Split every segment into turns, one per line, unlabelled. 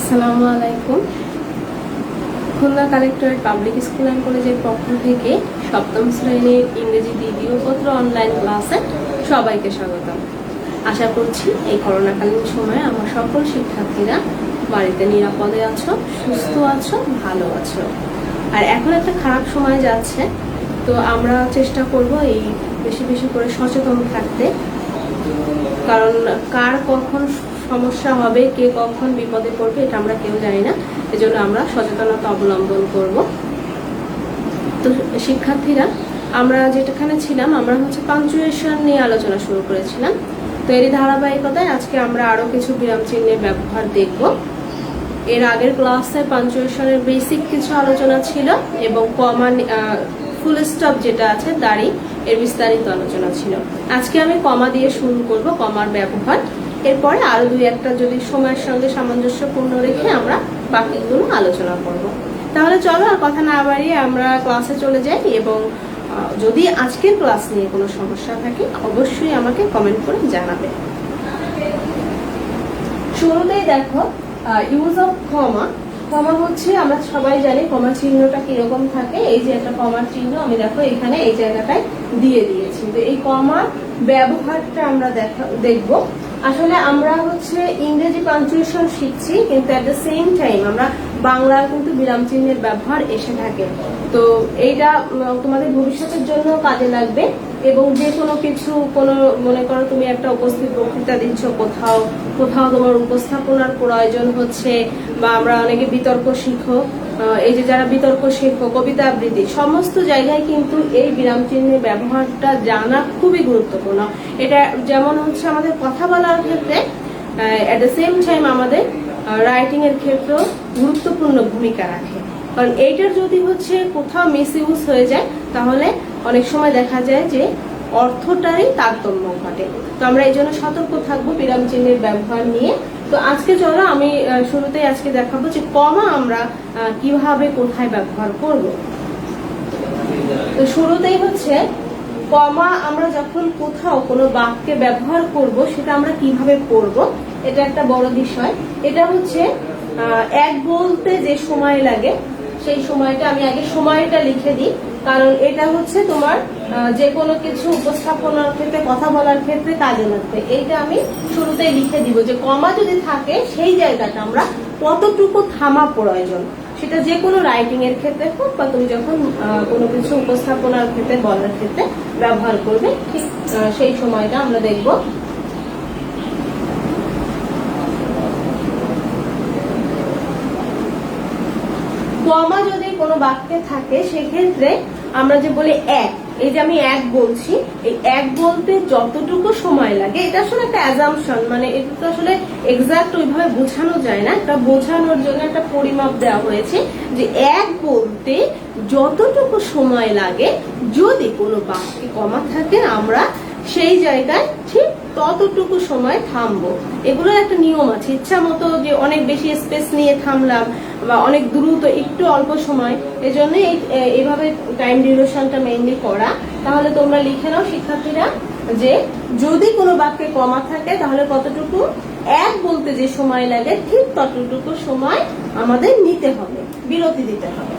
আসসালামু আলাইকুম। Khulna collectorate public school and কলেজের পক্ষ থেকে সপ্তম শ্রেণীর ইংরেজি দ্বিতীয় পত্র অনলাইন ক্লাসে সবাইকে স্বাগতম। আশা করছি এই করোনাকালীন সময়ে আমার সকল শিক্ষার্থীরা বাড়িতে নিরাপদে আছো, সুস্থ আছো, ভালো আছো। আর এখন একটা খারাপ সময় যাচ্ছে, তো আমরা চেষ্টা করব এই বেশি বেশি করে সচেতন থাকতে, কারণ কার কখন সমস্যা হবে, কে কখন বিপদে পড়বে এটা আমরা কেউ জানি না। এজন্য আমরা সচেতনতা অবলম্বন করব। তো শিক্ষার্থীরা, আমরা যেটাখানে ছিলাম, আমরা পাঞ্চুয়েশন নিয়ে আলোচনা শুরু করেছিলাম। তো এরই ধারাবাহিকতায় আজকে আমরা আরো কিছু বিরাম চিহ্নের ব্যবহার দেখব। এর আগের ক্লাসে পাঞ্চুয়েশনের বেসিক কিছু আলোচনা ছিল এবং কমা, ফুল স্টপ যেটা আছে দাড়ি, এর বিস্তারিত আলোচনা ছিল। আজকে আমি কমা দিয়ে শুরু করব, কমার ব্যবহার। এরপরে আরো দুই একটা যদি সময়ের সঙ্গে সামঞ্জস্যপূর্ণ রেখে আমরা বাকিগুলো আলোচনা করব। তাহলে চলো আর কথা না বাড়িয়ে আমরা ক্লাসে চলে যাই, এবং যদি আজকের ক্লাস নিয়ে কোনো সমস্যা থাকে অবশ্যই আমাকে কমেন্ট করে জানাবে। শুরুতেই দেখো, ইউজ অফ কমা। কমা হচ্ছে, আমরা সবাই জানি কমা চিহ্নটা কিরকম থাকে। এই যে একটা কমার চিহ্ন আমি দেখো এখানে এই জায়গাটায় দিয়ে দিয়েছি। তো এই কমার ব্যবহারটা আমরা দেখব। আসলে আমরা ইংরেজি পাঞ্চুয়েশন শিখছি, কিন্তু এট দ্য সেম টাইম আমরা বাংলার কিন্তু বিরাম চিহ্নের ব্যবহার এসে থাকে। তো এইটা তোমাদের ভবিষ্যতের জন্য কাজে লাগবে। এবং যে কোনো কিছু, কোনো মনে করো তুমি একটা উপস্থিত বক্তৃতা দিচ্ছ, কোথাও কোথাও তোমার উপস্থাপনার প্রয়োজন হচ্ছে, বা আমরা অনেকে বিতর্ক শিখো, এই যে যারা বিতর্ক শেখো, কবিতা আবৃত্তি, সমস্ত জায়গায় কিন্তু এই বিরাম চিহ্নের ব্যবহারটা জানা খুবই গুরুত্বপূর্ণ। এটা যেমন আমাদের কথা বলার ক্ষেত্রে, এট দ্য সেম টাইম আমাদের রাইটিং এর ক্ষেত্রেও গুরুত্বপূর্ণ ভূমিকা রাখে। কারণ এইটার যদি কোথাও মিস ইউজ হয়ে যায়, তাহলে অনেক সময় দেখা যায় যে অর্থটারই তারতম্য ঘটে। তো আমরা এই জন্য সতর্ক থাকবো বিরাম চিহ্নের ব্যবহার নিয়ে। তো আজকে চলো আমি শুরুতেই আজকে দেখাবো যে কমা আমরা কিভাবে কোথায় ব্যবহার করব। তো শুরুতেই কমা আমরা যখন কোথাও কোনো বাক্যে ব্যবহার করব, সেটা আমরা কিভাবে করব, এটা একটা বড় বিষয়। এটা এক বলতে যে সময় লাগে, সেই সময়টা আমি আগে সময়টা লিখে দিই, কারণ এটা তোমার যে কোনো কিছু উপস্থাপনার ক্ষেত্রে, কথা বলার ক্ষেত্রে কাজে লাগবে। এইটা আমি শুরুতেই লিখে দিব যে কমা যদি থাকে সেই জায়গাটা আমরা কতটুকু থামা প্রয়োজন, সেটা যে কোনো রাইটিং এর ক্ষেত্রে হোক, বা তুমি যখন কোনো কিছু উপস্থাপনার ক্ষেত্রে, বলার ক্ষেত্রে ব্যবহার করবে, ঠিক সেই সময়টা আমরা দেখব। কমা যদি কোনো বাক্যে থাকে, সেক্ষেত্রে আমরা যে বলি এক, এই যে আমি এক বলছি, এই এক বলতে যতটুকু সময় লাগে, এটা আসলে একটা অ্যাজাম্পশন, মানে এটা তো আসলে এক্সাক্ট ওইভাবে বোঝানো যায় না। এটা বোঝানোর জন্য একটা পরিমাপ দেওয়া হয়েছে যে এক বলতে যতটুকু সময় লাগে, যদি কোনো বাক্যে কমা থাকে, আমরা সেই জায়গায় ঠিক ততটুকু সময় থামবো। এগুলোর একটা নিয়ম আছে। ইচ্ছা মতো যে অনেক বেশি স্পেস নিয়ে থামলাম, বা অনেক দ্রুত, একটু অল্প সময়, এজন্য এইভাবে টাইম ডিউরেশনটা মেইনলি করা। তাহলে তোমরা লিখে নাও শিক্ষার্থীরা, যে যদি কোনো বাক্যে কমা থাকে, তাহলে কতটুকু, এক বলতে যে সময় লাগে ঠিক ততটুকু সময় আমাদের নিতে হবে, বিরতি দিতে হবে।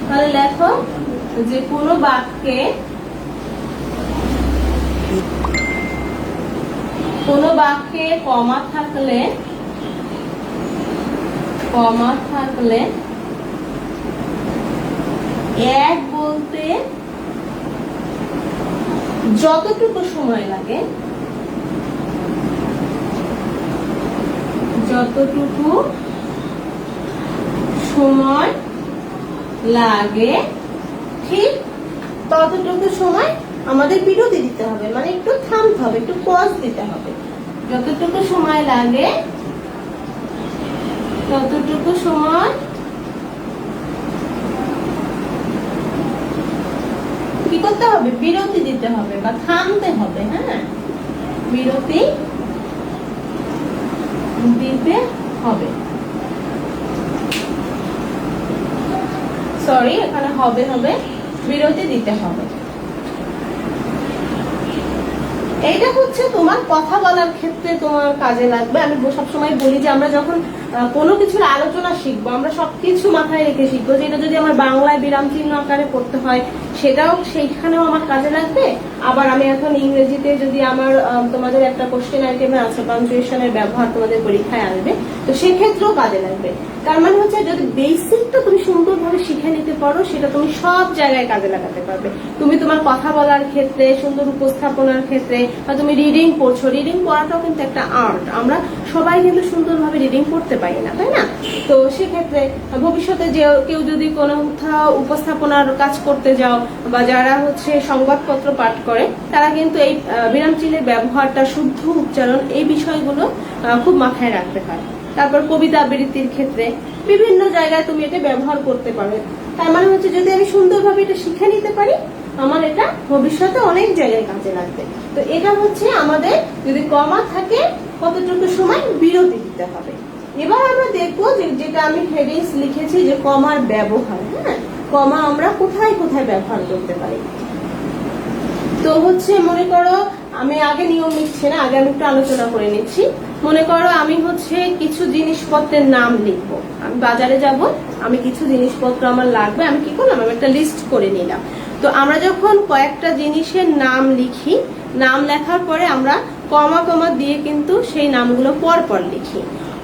তাহলে লেখো যে কোনো বাক্যে কমা থাকলে এক বলতে যতটুকু সময় লাগে, ঠিক ততটুকু সময় আমাদের বিরতি দিতে হবে, মানে একটু থামতে হবে, একটু পজ দিতে হবে। যতটুকু সময় লাগে ততটুকু সময় কি করতে হবে, বিরতি দিতে হবে বা থামতে হবে। হ্যাঁ, বিরতি দিতে হবে। সরি, এখানে হবে বিরতি দিতে হবে। এইটা তোমার কথা বলার ক্ষেত্রে তোমার কাজে লাগবে। আমি সবসময় বলি যে আমরা যখন কোনো কিছুর আলোচনা শিখবো, আমরা সবকিছু মাথায় রেখে শিখবো, যেটা যদি আমার বাংলায় বিরাম চিহ্ন আকারে পড়তে হয় সেটাও সেইখানেও আমার কাজে লাগবে। আবার আমি এখন ইংরেজিতে যদি আমার তোমাদের একটা কোশ্চেন আইটেমে আছে পাঞ্চুয়েশনের ব্যবহার তোমাদের পরীক্ষায় আসবে, তো সেক্ষেত্রেও কাজে লাগবে। তার মানে হচ্ছে যদি বেসিকটা তুমি সুন্দরভাবে শিখে নিতে পারো, সেটা তুমি সব জায়গায় কাজে লাগাতে পারবে। তুমি তোমার কথা বলার ক্ষেত্রে, সুন্দর উপস্থাপনার ক্ষেত্রে, বা তুমি রিডিং পড়ছো, রিডিং পড়াটাও কিন্তু একটা আর্ট। আমরা সবাই কিন্তু সুন্দরভাবে রিডিং পড়তে পারি না, তাই না? তো সেক্ষেত্রে ভবিষ্যতে যে কেউ যদি কোনো কোথাও উপস্থাপনার কাজ করতে যাও, বা যারা হচ্ছে সংবাদপত্র পাঠ করে, তারা কিন্তু এই বিরাম চিহ্নের ব্যবহারটা, শুদ্ধ উচ্চারণ, এই বিষয়গুলো খুব মাথায় রাখতে হয়। তারপর কবিতা আবৃত্তির ক্ষেত্রে বিভিন্ন জায়গায় তুমি এটা ব্যবহার করতে পারো। তার মানে হচ্ছে যদি আমি সুন্দরভাবে এটা শিখে নিতে পারি, আমার এটা ভবিষ্যতে অনেক জায়গায় কাজে লাগবে। তো এটা হচ্ছে আমাদের যদি কমা থাকে কতটুকু সময় বিরতি দিতে হবে। এবার আমরা দেখবো যে যেটা আমি হেডিংস লিখেছি যে কমার ব্যবহার। হ্যাঁ, কমা আমরা কোথায় কোথায় ব্যবহার করতে পারি। তো হচ্ছে মনে করো আমি আগে নিয়ম লিখছি না, আগে আমি একটু আলোচনা করে নিচ্ছি। মনে করো আমি হচ্ছে কিছু জিনিসপত্রের নাম লিখবো, আমি বাজারে যাব, আমি কিছু জিনিসপত্র আমার লাগবে, আমি কি করলাম, আমি একটা লিস্ট করে নিলাম। তো আমরা যখন কয়েকটা জিনিসের নাম লিখি, নাম লেখার পরে আমরা কমা কমা দিয়ে কিন্তু সেই নামগুলো পর পর লিখি।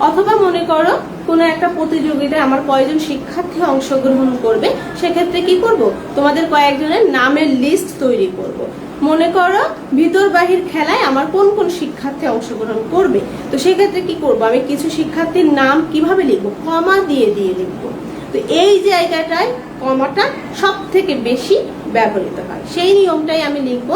অথবা মনে করো কোনো একটা প্রতিযোগিতায় আমার কয়েকজন শিক্ষার্থী অংশগ্রহণ করবে, সেক্ষেত্রে কি করব, তোমাদের কয়েকজনের নামের লিস্ট তৈরি করব। মনে করো ভিতর বাহির খেলায় আমার কোন কোন শিক্ষার্থী অংশগ্রহণ করবে, তো সেক্ষেত্রে কি করব, আমি কিছু শিক্ষার্থীর নাম কিভাবে লিখবো, কমা দিয়ে দিয়ে লিখবো। তো এই জায়গাটায় কমাটা সব থেকে বেশি ব্যবহৃত হয়, সেই নিয়মটাই আমি লিখবো।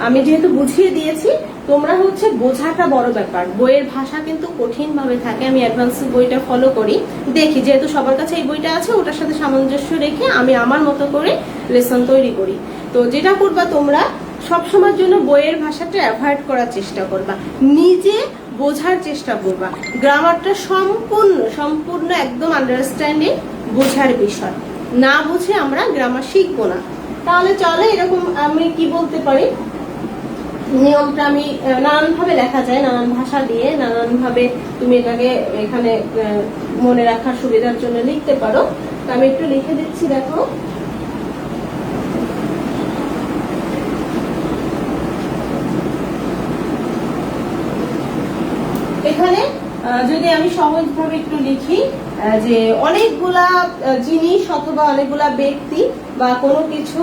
আমি যেহেতু বুঝিয়ে দিয়েছি, তোমরা হচ্ছে বোঝাটা বড় ব্যাপার। বইয়ের ভাষা কিন্তু কঠিন ভাবে থাকে, আমি অ্যাডভান্স বইটা ফলো করি, দেখি যেহেতু সবার কাছে এই বইটা আছে, ওটার সাথে সামঞ্জস্য রেখে আমি আমার মতো করে লেসন তৈরি করি। তো যেটা করবা, তোমরা সবসময়ের জন্য বইয়ের ভাষাটা অ্যাভয়েড করার চেষ্টা করবা, নিজে বোঝার চেষ্টা করবা। গ্রামারটা সম্পূর্ণ একদম আন্ডারস্ট্যান্ডিং, বোঝার বিষয়। না বুঝে আমরা গ্রামার শিখবো না। তাহলে চলে এরকম আমি কি বলতে পারি, নিয়মটা আমি নানান ভাবে লেখা যায়, নানান ভাষা দিয়ে নানান ভাবে তুমি এটাকে এখানে মনে রাখার সুবিধার জন্য লিখতে পারো। তো আমি একটু লিখে দিচ্ছি, দেখো। এখানে যদি আমি সহজভাবে একটু লিখি যে অনেকগুলা জিনিস অথবা অনেকগুলা ব্যক্তি বা কোনো কিছু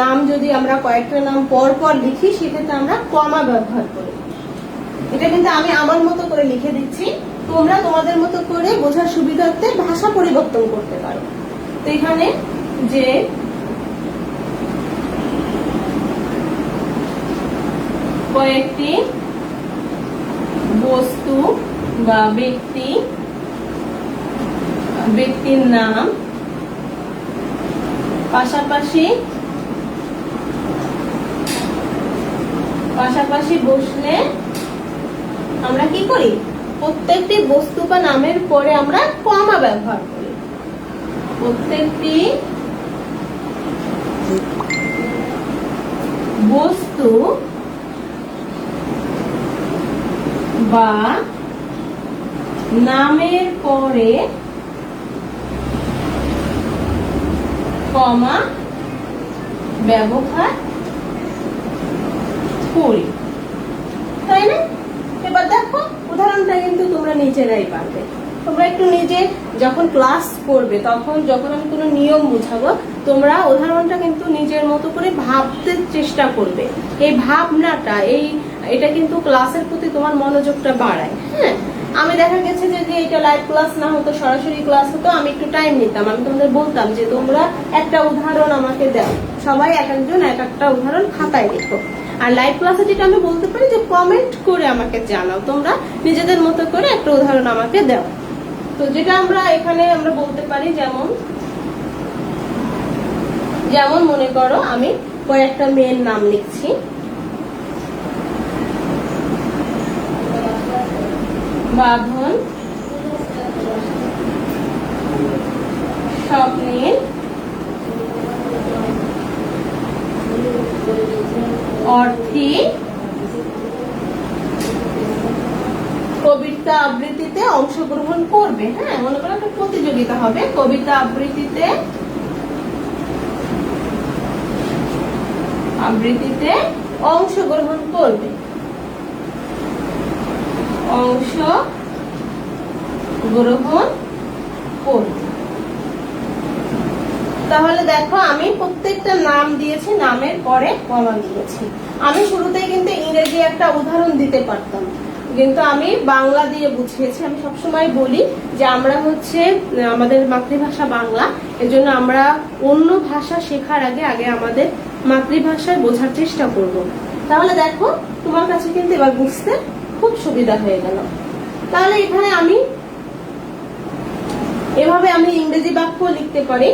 নাম যদি আমরা কয়েকটা নাম পর পর লিখি, সেক্ষেত্রে আমরা কমা ব্যবহার করি। এটা কিন্তু আমি আমার মতো করে লিখে দিচ্ছি, তোমরা তোমাদের মতো করে বোঝার সুবিধার্থে ভাষা পরিবর্তন করতে পারো। তো এখানে যে কয়েকটি বস্তু বা ব্যক্তির নাম পাশাপাশি বসলে আমরা কি করি, প্রত্যেকটি বস্তু বা নামের পরে আমরা কমা ব্যবহার করি। প্রত্যেকটি বস্তু বা নামের পরে কমা ব্যবহার করি, তাই না? এবার দেখো উদাহরণটা কিন্তু তোমরা নিজেরাই পারবে। তোমরা একটু নিজে যখন ক্লাস করবে, তখন যখন আমি কোনো নিয়ম বুঝাবো, তোমরা উদাহরণটা কিন্তু নিজের মতো করে ভাবতে চেষ্টা করবে। এই ভাবনাটা এটা কিন্তু ক্লাসের প্রতি তোমার মনোযোগটা বাড়ায়। হ্যাঁ, আমি দেখা গেছে যে এটা লাইভ ক্লাস না হতো, সরাসরি ক্লাস হতো, আমি একটু টাইম নিতাম, আমি তোমাদের বলতাম যে তোমরা একটা উদাহরণ আমাকে দাও, সবাই এক একজন এক একটা উদাহরণ খাতায় লিখো। আর লাইভ ক্লাসে যেটা আমি বলতে পারি যে কমেন্ট করে আমাকে জানাও, তোমরা নিজেদের মতো করে একটা উদাহরণ আমাকে দাও। তো যেটা আমরা এখানে আমরা বলতে পারি, যেমন মনে করো আমি কয়েকটা মেয়ের নাম লিখছি। বাঁধন, স্বপ্নের, অর্থী, কবিতা আবৃত্তিতে অংশগ্রহণ করবে। হ্যাঁ, মনে করো একটা প্রতিযোগিতা হবে, কবিতা আবৃত্তিতে অংশগ্রহণ করবে, তাহলে দেখো আমি প্রত্যেকটা নাম দিয়েছি, নামের পরে কমা দিয়েছি। আমি শুরুতেই কিন্তু ইংরেজি একটা উদাহরণ দিতে পারতাম, কিন্তু আমি বাংলা দিয়ে বুঝিয়েছি। আমি সবসময় বলি যে আমরা হচ্ছে আমাদের মাতৃভাষা বাংলা, এজন্য আমরা অন্য ভাষা শেখার আগে আগে আমাদের মাতৃভাষায় বোঝার চেষ্টা করব। তাহলে দেখো তোমার কাছে কিন্তু এবার বুঝতে খুব সুবিধা হয়ে গেল। তাহলে এখানে আমি এভাবে আমি ইংরেজি বাক্য লিখতে পারি।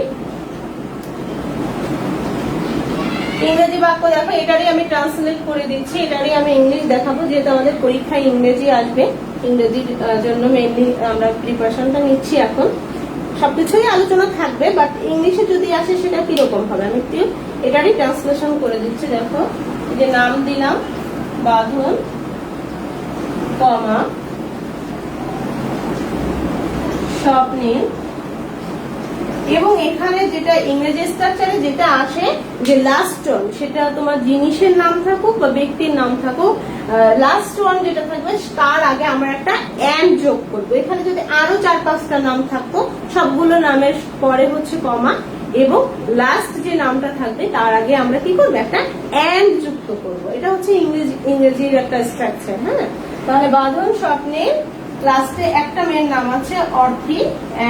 ইংরেজি বাক্য দেখো, এটারই আমি ট্রান্সলেট করে দিচ্ছি, এটারই আমি ইংলিশ দেখাবো, যেহেতু আমাদের পরীক্ষায় ইংরেজি আসবে। ইংরেজির জন্য মেইনলি আমরা প্রিপারেশনটা নিচ্ছি। এখন সবকিছুই আলোচনা থাকবে, বাট ইংলিশে যদি আসে সেটা কিরকম হবে আমি একটু এটারই ট্রান্সলেশন করে দিচ্ছি। দেখো, যে নাম দিলাম বাঁধন, কমা স্বপ্নীল, এবং এখানে যেটা ইংরেজি স্ট্রাকচারে যেটা আসে যে লাস্ট ওয়ান, সেটা তোমার জিনিসের নাম থাকুক বা ব্যক্তির নাম থাকুক, লাস্ট ওয়ান যেটা থাকবে তার আগে আমরা একটা এন্ড যোগ করবো। এখানে যদি আরো 4-5টা নাম থাকতো, সবগুলো নামের পরে হচ্ছে কমা, এবং লাস্ট যে নামটা থাকবে তার আগে আমরা কি করবো, একটা এন্ড যুক্ত করব। এটা হচ্ছে ইংরেজির একটা স্ট্রাকচার। হ্যাঁ, তাহলে বাঁধন স্বপ্নের লাস্টে একটা মেয়ের নাম আছে অর্থী,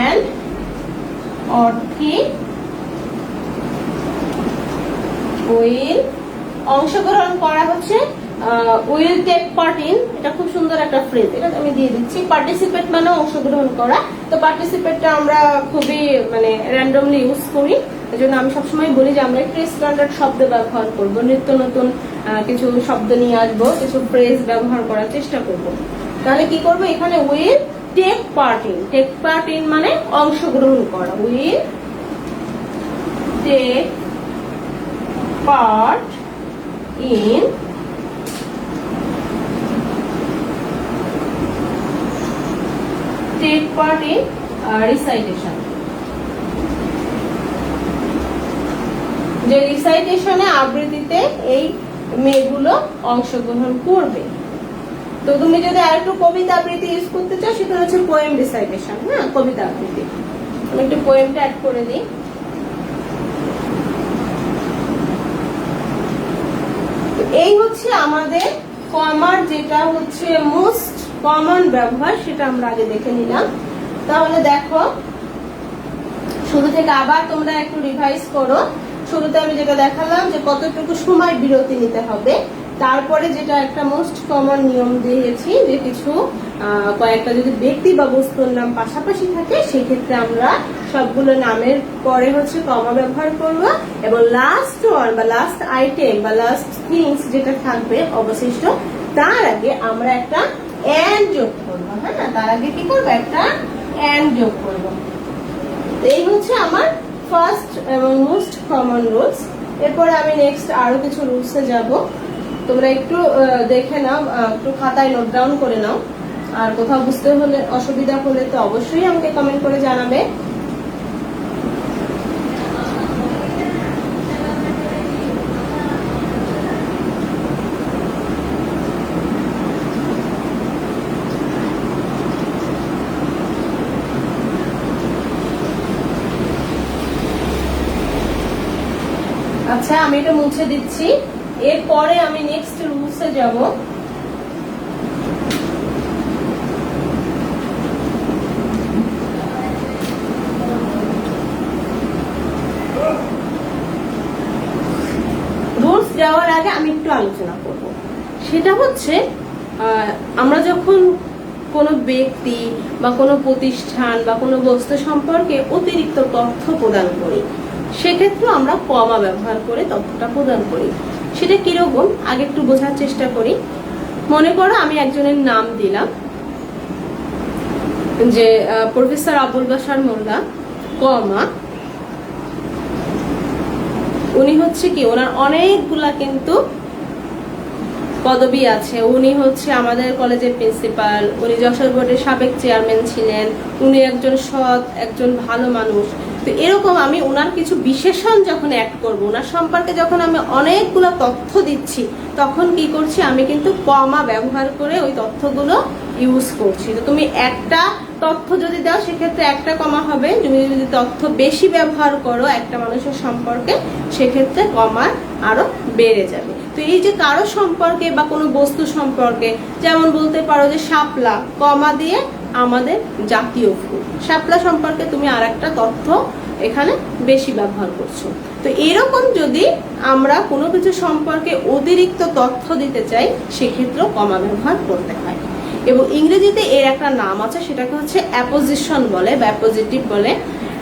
এন্ড অর্থী উইল অংশগ্রহণ করা হচ্ছে, উইল টেক পার্ট ইন, এটা খুব সুন্দর একটা ফ্রেজ, এটা আমি দিয়ে দিচ্ছি। পার্টিসিপেট মানে অংশগ্রহণ করা, তো পার্টিসিপেটটা আমরা খুবই মানে র্যান্ডমলি ইউজ করি, এজন্য আমি সবসময় বলি যে আমরা একটু স্ট্যান্ডার্ড শব্দ ব্যবহার করবো, নিত্য নতুন কিছু শব্দ নিয়ে আসবো, কিছু ফ্রেজ ব্যবহার করার চেষ্টা করব। তাহলে কি করবো, এখানে will take part in, take part in মানে অংশগ্রহণ করা, will take part in recitation. যে রিসাইটেশনে আবৃত্তিতে এই মেয়েগুলো অংশগ্রহণ করবে। তো তুমি যদি আর একটু কবিতা আবৃত্তি ইউজ করতে চাও, সেটা হচ্ছে পোয়েম রিসাইটেশন। হ্যাঁ, কবিতা আবৃত্তি। আমি একটু পোয়েমটা অ্যাড করে দিই। এই হচ্ছে আমাদের কমার যেটা হচ্ছে মোস্ট কমন ব্যবহার, সেটা আমরা আগে দেখে নিলাম। তাহলে দেখো, শুরু থেকে আবার তোমরা একটু রিভাইজ করো। শুরুতে আমি যেটা দেখালাম যে কতটুকু সময় বিরতি নিতে হবে, তারপরে যেটা একটা মোস্ট কমন নিয়ম দিয়েছি যে কিছু কয়েকটা যদি ব্যক্তি বা বস্তুর নাম পাশাপাশি থাকে, সেক্ষেত্রে আমরা সবগুলো নামের পরে হচ্ছে কমা ব্যবহার করব, এবং লাস্ট ওয়ান বা লাস্ট আইটেম বা লাস্ট থিংস যেটা থাকবে অবশিষ্ট, তার আগে আমরা একটা এন্ড যোগ করবো। হ্যাঁ, তার আগে কি করবো, একটা এন্ড যোগ করবো। এই হচ্ছে আমার ফার্স্ট এবং মোস্ট কমন রুলস। এরপরে আমি নেক্সট আরো কিছু রুলসে যাব, তোমরা একটু দেখে নাও, একটু খাতায় নোট ডাউন করে নাও। আর কোথাও বুঝতে হলে অসুবিধা হলে তো অবশ্যই আমাকে কমেন্ট করে জানাবে। আচ্ছা, আমি এটা মুছে দিচ্ছি। এরপরে আমি নেক্সট রুলসে যাব। রুলস যাওয়ার আগে আমি একটু আলোচনা করব, সেটা হচ্ছে আমরা যখন কোনো ব্যক্তি বা কোনো প্রতিষ্ঠান বা কোনো বস্তু সম্পর্কে অতিরিক্ত তথ্য প্রদান করি, সেক্ষেত্রে আমরা কমা ব্যবহার করে তথ্যটা প্রদান করি। সেটা কিরকম আগে একটু বোঝার চেষ্টা করি। মনে করো আমি একজনের নাম দিলাম, যে প্রফেসর আবুল বাশার মোল্লা, কমা উনি হচ্ছে কি, ওনার অনেকগুলা কিন্তু পদবী আছে। উনি হচ্ছে আমাদের কলেজের প্রিন্সিপাল, উনি যশোর বোর্ডের সাবেক চেয়ারম্যান ছিলেন, উনি একজন সৎ, একজন ভালো মানুষ। তো এরকম আমি ওনার কিছু বিশেষণ যখন অ্যাড করব, ওনার সম্পর্কে যখন আমি অনেকগুলো তথ্য দিচ্ছি, তখন কি করছি, আমি কিন্তু কমা ব্যবহার করে ওই তথ্যগুলো ইউজ করছি। তো তুমি একটা তথ্য যদি দাও সেক্ষেত্রে একটা কমা হবে, তুমি যদি তথ্য বেশি ব্যবহার করো একটা মানুষের সম্পর্কে সেক্ষেত্রে কমা আরো বেড়ে যাবে। তো এই যে কারো সম্পর্কে বা কোনো বস্তু সম্পর্কে, যেমন বলতে পারো যে শাপলা, কমা দিয়ে আমাদের জাতীয় ফুল, শাপলা সম্পর্কে তুমি আর একটা তথ্য এখানে বেশি ব্যবহার করছো। তো এরকম যদি আমরা কোনো কিছু সম্পর্কে অতিরিক্ত তথ্য দিতে চাই সেক্ষেত্রেও কমা ব্যবহার করতে হয়। এবং ইংরেজিতে এর একটা নাম আছে, সেটাকে হচ্ছে অ্যাপোজিশন বলে বা অ্যাপোজিটিভ বলে।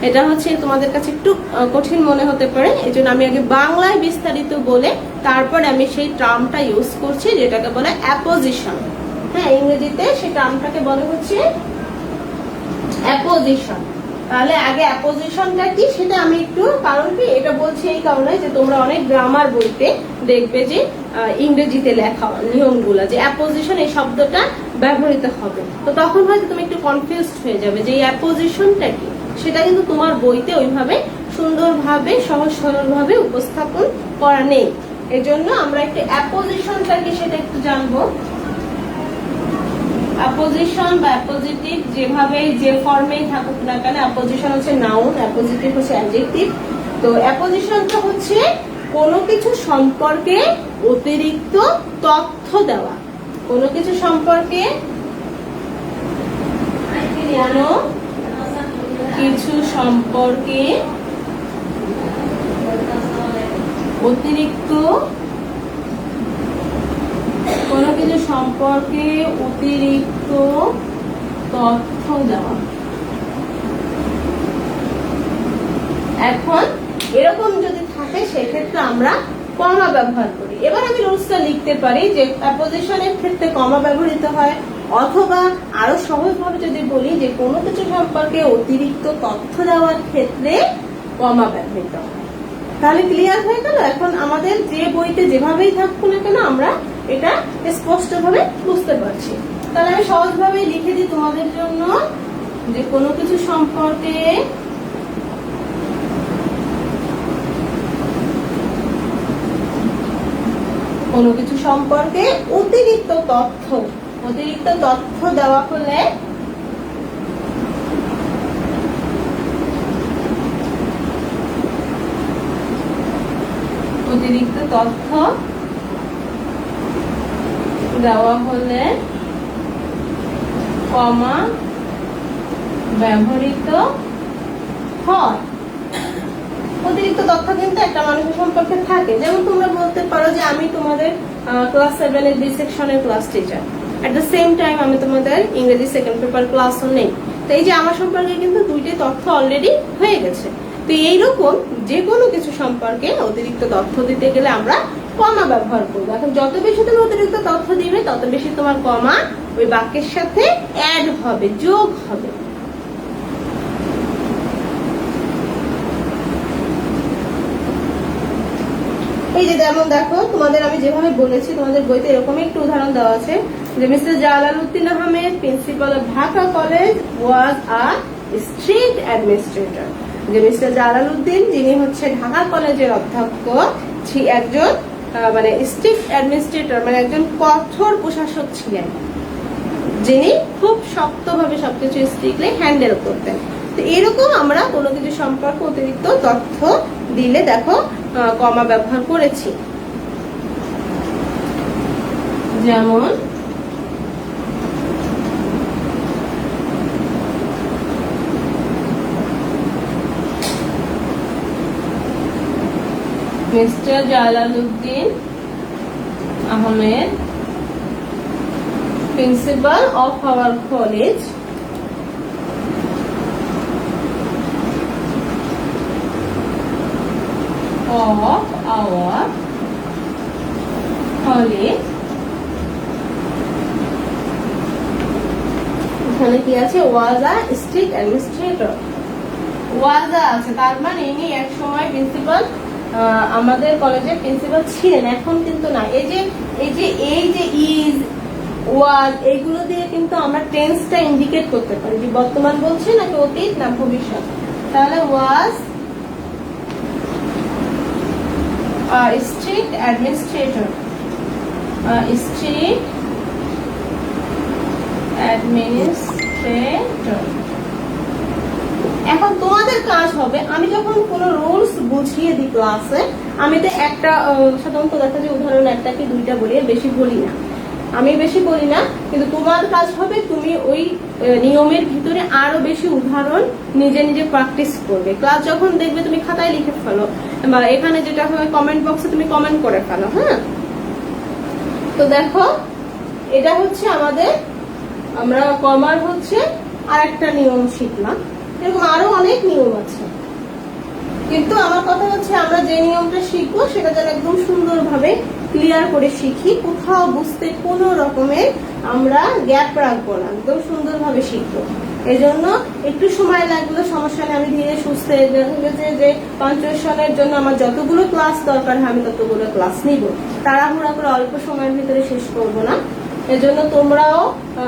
এটা হচ্ছে তোমাদের কাছে একটু কঠিন মনে হতে পারে, এই জন্য আমি আগে বাংলায় বিস্তারিত বলে তারপরে আমি সেই টার্মটা ইউজ করছি যেটাকে বলে অ্যাপোজিশন। হ্যাঁ, ইংরেজিতে সেই টার্মটাকে বলে হচ্ছে অ্যাপোজিশন। তাহলে আগে অ্যাপোজিশনটা কি সেটা আমি একটু, কারণ কি এটা বলছি এই কারণে যে তোমরা অনেক গ্রামার বইতে দেখবে যে ইংরেজিতে লেখা নিয়মগুলো যে অ্যাপোজিশন এই শব্দটা ব্যবহৃত হবে, তো তখন হয়তো তুমি একটু কনফিউজড হয়ে যাবে যে এই অ্যাপোজিশনটা কি। সেটা কিন্তু তোমার বইতে ওইভাবে সুন্দরভাবে সহজ সরলভাবে উপস্থাপন করা নেই। এজন্য আমরা একটু অ্যাপোজিশনটা কি সেটা একটু জানবো। অ্যাপোজিশন বা অ্যাপোজিটিভ যেভাবে যে ফর্মেই থাকুক না কেন, অ্যাপোজিশন হচ্ছে নাউন, অ্যাপোজিটিভ হচ্ছে অ্যাডজেক্টিভ। তো অ্যাপোজিশনটা হচ্ছে কোনো কিছু সম্পর্কে অতিরিক্ত তথ্য দেওয়া, কোনো কিছু সম্পর্কে কোনো কিছু সম্পর্কে অতিরিক্ত কোনো কিছু সম্পর্কে অতিরিক্ত তথ্য দেওয়া। এখন এরকম যদি থাকে সেক্ষেত্রে আমরা কমা ব্যবহার করি। এবার আমি রুলসটা লিখতে পারি যে অ্যাপোজিশনের ক্ষেত্রে কমা ব্যবহৃত হয়, অথবা আরো সহজভাবে যদি বলি যে কোনো কিছু সম্পর্কে অতিরিক্ত তথ্য দেওয়ার ক্ষেত্রে কমা ব্যবহৃত হয়। তাহলে ক্লিয়ার হয়ে গেল। এখন আমাদের যে বইতে যেভাবেই থাকুক না কেন আমরা এটা স্পষ্টভাবে বুঝতে পারছি। তাহলে আমি সহজভাবে লিখে দিই তোমাদের জন্য যে কোনো কিছু সম্পর্কে অতিরিক্ত তথ্য দেওয়া হলে কমা ব্যবহৃত হয়। অতিরিক্ত তথ্য কিন্তু একটা মানুষের সম্পর্কে থাকে। যেমন তোমরা বলতে পারো যে আমি তোমাদের ক্লাস 7 এর বি সেকশনের class teacher, at the same time আমি তোমাদের ইংরেজি সেকেন্ড পেপার ক্লাসও নেই। তো এই যে আমার সম্পর্কে কিন্তু দুইটাই তথ্য অলরেডি হয়ে গেছে। তো এইরকম যে কোনো কিছু সম্পর্কে অতিরিক্ত তথ্য দিতে গেলে আমরা কমা ব্যবহার করবো। এখন যত বেশি তুমি অতিরিক্ত তথ্য দিবে তত বেশি তোমার কমা ওই বাক্যের সাথে অ্যাড হবে, যোগ হবে। এই যে যেমন দেখো তোমাদের আমি যেভাবে বলেছি, তোমাদের বইতে এরকম একটু উদাহরণ দেওয়া আছে যে mister Jalaluddin Ahmed, principal of Dhaka college, was a strict administrator. যে মিস্টার জালালউদ্দিন যিনি হচ্ছে ঢাকা কলেজের অধ্যক্ষ, একজন মানে স্ট্রিক্ট অ্যাডমিনিস্ট্রেটর মানে একজন কঠোর প্রশাসক ছিলেন, যিনি খুব শক্তভাবে সবকিছু স্ট্রিক্টলি হ্যান্ডেল করতেন। তো এরকম আমরা কোনো কিছু সম্পর্কে অতিরিক্ত তথ্য দিলে দেখো কমা ব্যবহার করেছি। যেমন mister Jalaluddin Ahmed, principal of our college, এখানে কি আছে, ওয়াজ আ স্ট্রিক্ট অ্যাডমিনিস্ট্রেটর। ওয়াজ আছে তার মানে ইনি এক সময় প্রিন্সিপাল আমাদের কলেজে প্রিন্সিপাল ছিলেন, এখন কিন্তু না। এই যে ইজ, ওয়াজ, এইগুলো দিয়ে কিন্তু আমরা টেন্সটা ইন্ডিকেট করতে পারি যে বর্তমান বলছে নাকি অতীত না ভবিষ্যৎ। তাহলে ওয়াজ স্ট্রিক্ট অ্যাডমিনিস্ট্রেটর, স্ট্রিক্ট অ্যাডমিনিস্ট্রেটর। এখন তোমাদের কাজ হবে, আমি যখন কোনো রুলস বুঝিয়ে দিই ক্লাসে, আমি তো একটা সাধারণত দেখা যায় উদাহরণ একটা কি দুইটা বলি, বেশি বলি না, আমি বেশি বলি না, কিন্তু তোমার কাজ হবে তুমি ওই নিয়মের ভিতরে আরো বেশি উদাহরণ নিজে নিজে প্র্যাকটিস করবে। ক্লাস যখন দেখবে তুমি খাতায় লিখে ফেলো, বা এখানে যেটা হয় কমেন্ট বক্সে তুমি কমেন্ট করে ফেলো। হ্যাঁ, তো দেখো এটা হচ্ছে আমাদের, আমরা কমার হচ্ছে আর একটা নিয়ম শিখলাম, এরকম আরো অনেক নিয়ম আছে, কিন্তু আমার কথা হচ্ছে আমরা যে নিয়মটা শিখবো সেটা যেন একদম সুন্দরভাবে ক্লিয়ার করে শিখি, কোথাও বুঝতে কোনো রকমের আমরা গ্যাপ রাখবো না, একদম সুন্দরভাবে শিখবো। এই জন্য একটু সময় লাগলো, সমস্যা নেই, আমি ধীরে সুস্থে যে পাঞ্চুয়েশনের জন্য আমার যতগুলো ক্লাস দরকার হয় আমি ততগুলো ক্লাস নিব, তাড়াহুড়া করে অল্প সময়ের ভিতরে শেষ করবো না। এজন্য তোমরাও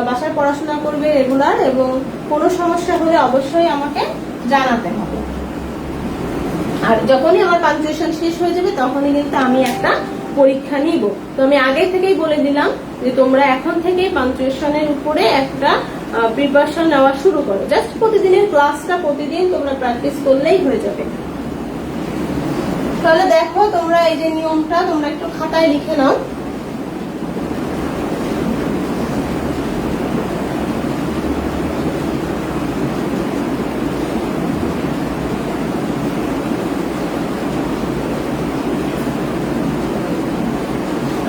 বাসায় পড়াশোনা করবে রেগুলার, এবং কোনো সমস্যা হলে অবশ্যই আমাকে জানাতে হবে। আর যখনই আমার পাঞ্চুয়েশন শেষ হয়ে যাবে তখনই কিন্তু আমি একটা পরীক্ষা নিব। তো আমি আগে থেকেই বলে দিলাম যে তোমরা এখন থেকেই পাঞ্চুয়েশনের উপরে একটা প্রিপারেশন নেওয়া শুরু করো। জাস্ট প্রতিদিনের ক্লাসটা প্রতিদিন তোমরা প্র্যাকটিস করলেই হয়ে যাবে। তাহলে দেখো তোমরা এই যে নিয়মটা তোমরা একটু খাতায় লিখে নাও।